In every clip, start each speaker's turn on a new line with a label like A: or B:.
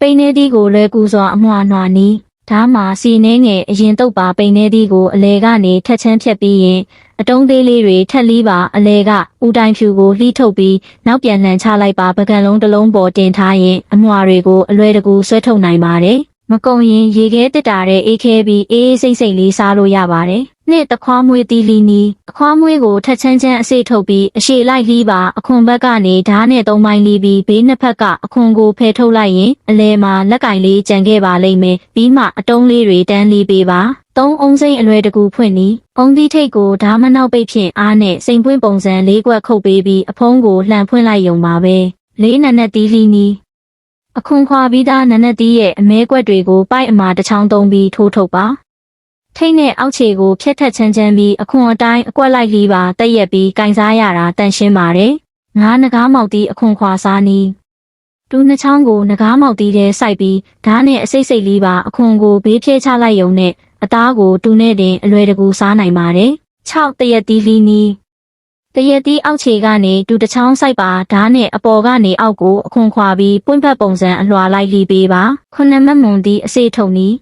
A: ပိန်နေသည့်ကိုလွယ်ကူစွာအမွှာနွားနီးဓာမှာစီနှင်းငယ်အရင်တုပ်ပါပိန်နေသည့်ကိုအလဲကနေထက်ချမ်းဖြတ်ပြီးရင်အတုံးသေးလေးတွေထက်လီးပါအလဲကဦးတိုင်းဖြူကိုလှီးထုတ်ပြီးနောက်ပြန်လှန်ချလိုက်ပါပကံလုံးတစ်လုံးပေါ်တင်ထားရင်အမွှာတွေကိုအလွယ်တကူဆွဲထုတ်နိုင်ပါတယ်မကုံရင်ရေခဲတစ်တာတဲ့အေးခဲပြီးအေးစိတ်လေးစားလို့ရပါတယ်။နှစ်တခွားမွေးသီးလီနီအခွားမွေးကိုထက်ချမ်းချမ်းအစိထုတ်ပြီးအရှေလိုက်လီးပါအခွန်ဘက်ကနေဓာတ်နဲ့သုံးပိုင်းလီးပြီးဘေးနှစ်ဖက်ကအခွန်ကိုဖယ်ထုတ်လိုက်ရင်အလဲမှာလက်ကင်လေးကြံခဲ့ပါလိမ့်မယ်ပြီးမှအတုံးလေးတွေတန်းလီးပေးပါ။သုံးအုံစိမ့်အလွယ်တကူဖွင့်နီးအုံသီးထိတ်ကိုဓာတ်မနောက်ပိတ်ဖြင့်အားနဲ့စိန်ပွင့်ပုံစံ၄ခွက်ခုတ်ပေးပြီးအဖုံးကိုလှန်ဖွင့်လိုက်ရုံပါပဲ။လေးနက်နက်သီးလီနီအခွန်ခွာပြီးသားနနက်သီးရဲ့အမဲကွက်တွေကိုပိုက်အမာတစ်ချောင်းသုံးပြီးထိုးထုတ်ပါထိတ်နဲ့အောက်ခြေကိုဖြတ်ထက်ချမ်းချမ်းပြီးအခွန်အတိုင်းအကွက်လိုက်လီးပါတက်ရက်ပြီးကင်စားရတာတန်ရှင်းပါတယ်ငါးနဂါးမောက်သီးအခွန်ခွာစားနီးတူနှချောင်းကိုနဂါးမောက်သီးထဲစိုက်ပြီးဓာတ်နဲ့အစိတ်လီးပါအခွန်ကိုဘေးဖြဲချလိုက်ရုံနဲ့အသားကိုတူနဲ့တင်အလွယ်တကူစားနိုင်ပါတယ်6တရက်သီးလီနီးတရက်သီးအောက်ခြေကနေတူတစ်ချောင်းစိုက်ပါဓာတ်နဲ့အပေါ်ကနေအောက်ကိုအခွန်ခွာပြီးပွင့်ဖက်ပုံစံအလွှာလိုက်လီပေးပါခုနှစ်မက်မွန်သီးအစေထုံနီး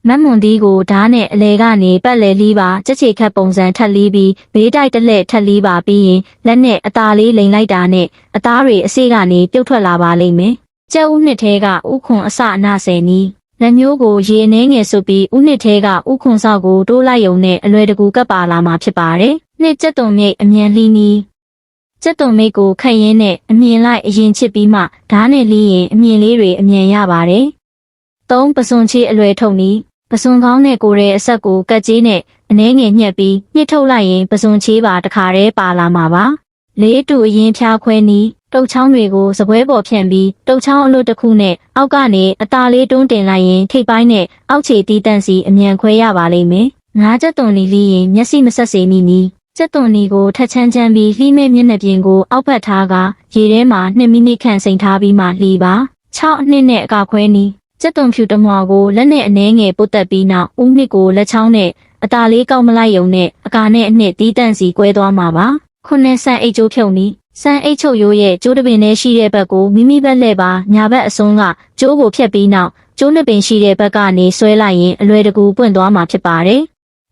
A: မက်မွန်သီးကိုဓာတ်နဲ့အလဲကနေပတ်လဲလီးပါကြက်ချေခတ်ပုံစံထက်လီးပြီးဘေးတိုက်တစ်လက်ထက်လီးပါပြီးရင်လက်နဲ့အသားလေးလိမ်လိုက်တာနဲ့အသားတွေအစေကနေပြုတ်ထွက်လာပါလိမ့်မယ်ကျက်ဥနှစ်ထဲကဥခွန်အစအနဆယ်နီးလက်မျိုးကိုရေအနှဲငယ်ဆုပ်ပြီးဥနှစ်ထဲကဥခွန်ဆောက်ကိုတိုးလိုက်ရုံနဲ့အလွယ်တကူကပ်ပါလာမှာဖြစ်ပါတယ်နှစ်ကျက်သွန်မြိတ်အမြန်လီနီးကျက်သွန်မြိတ်ကိုခတ်ရင်းနဲ့အမြင်လိုက်အရင်ချစ်ပြီးမှဓာတ်နဲ့လီးရင်အမြင်လေးတွေအမြန်ရပါတယ်3ပစွန်ချေအလွယ်ထုတ်နီးပစွန်ကောင်းနဲ့ကိုရဲအဆက်ကိုကတ်ကြီးနဲ့အနှဲငယ်ညှက်ပြီးညှစ်ထုတ်လိုက်ရင်ပစွန်ချေပါတခါတည်းပါလာမှာပါလေးတူအရင်ဖြားခွဲနီးတုတ်ချောင်းတွေကိုစပွဲပေါ်ဖြန့်ပြီးတုတ်ချောင်းအလွတ်တစ်ခုနဲ့အောက်ကနေအသားလေးတွန်းတင်လိုက်ရင်ထိပ်ပိုင်းနဲ့အောက်ခြေတီးတန့်စီအမြန်ခွဲရပါလိမ့်မယ်ငါးကျက်သွန်လီလီရင်မျက်စိမဆက်စေနီးနီးကျက်သွန်နီကိုထက်ချမ်းချမ်းပြီးလှီးမဲ့မျက်နှာပြင်ကိုအောက်ဖက်ထားကရေထဲမှာ2မိနစ်ခန့်စိမ်ထားပြီးမှလှီးပါ6အနှစ်နဲ့အကခွဲနီးကျက်သွန်ဖြူတမွာကိုလက်နဲ့အနှဲငယ်ပုတ်တက်ပြီးနောက်ဦးနှစ်ကိုလက်ချောင်းနဲ့အသားလေးကောက်မလိုက်ရုံနဲ့အကာနဲ့အနှစ်တီးတန့်စီကွဲသွားမှာပါခုနှစ်ဆန်အိတ်ကျိုးဖြုတ်နီးဆန်အိတ်ချုပ်ရိုးရဲ့ကျိုးတပင်ထဲရှိတဲ့ဘက်ကိုမိမိဘက်လှည့်ပါညာဘက်အစွန်းကကျိုးကိုဖြတ်ပြီးနောက်ကျိုးနှစ်ပင်ရှိတဲ့ဘက်ကနေဆွဲလိုက်ရင်အလွယ်တကူပွင့်သွားမှာဖြစ်ပါတယ်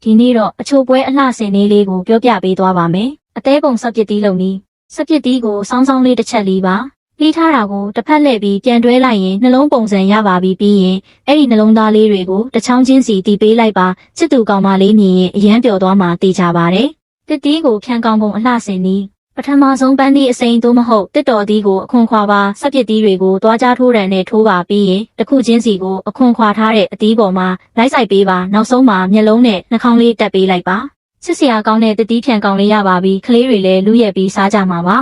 A: ဒီနေ့တော့အချိုပွဲအလှဆင်လေးကိုပြောပြပေးသွားပါမယ်အသေးပုံဆက်ပစ်သီးလုံးနီးဆက်ပစ်သီးကိုစောင်းစောင်းလေးတစ်ချက်လီးပါလီးထားတာကိုတစ်ဖက်လှည့်ပြီးပြန်တွဲလိုက်ရင်နှလုံးပုံစံရပါပြီပြီးရင်အဲ့ဒီနှလုံးသားလေးတွေကိုတစ်ချောင်းချင်းစီတီးပေးလိုက်ပါချစ်သူကောင်မလေးမြင်ရင်အယမ်းပျော်သွားမှာသိကြပါတယ်တစ်သီးကိုဖြန်းကောင်းပုံအလှဆင်နီးပထမဆုံးပန်းသီးအစိမ်းသို့မဟုတ်တစ်တော်သီးကိုအခွန်ခွာပါဆက်ပစ်သီးတွေကိုသွားကြားထိုးရန်နဲ့ထိုးပါပြီးရင်တစ်ခုချင်းစီကိုအခွန်ခွာထားတဲ့အသီးပေါ်မှာလိုက်ဆိုင်ပေးပါနောက်ဆုံးမှာမျက်လုံးနဲ့နှာခေါင်းလေးတက်ပေးလိုက်ပါချစ်စရာကောင်းတဲ့တစ်သီးဖြန်ကောင်လေးရပါပြီကလေးတွေလည်းလူရက်ပြီးစားကြမှာပါ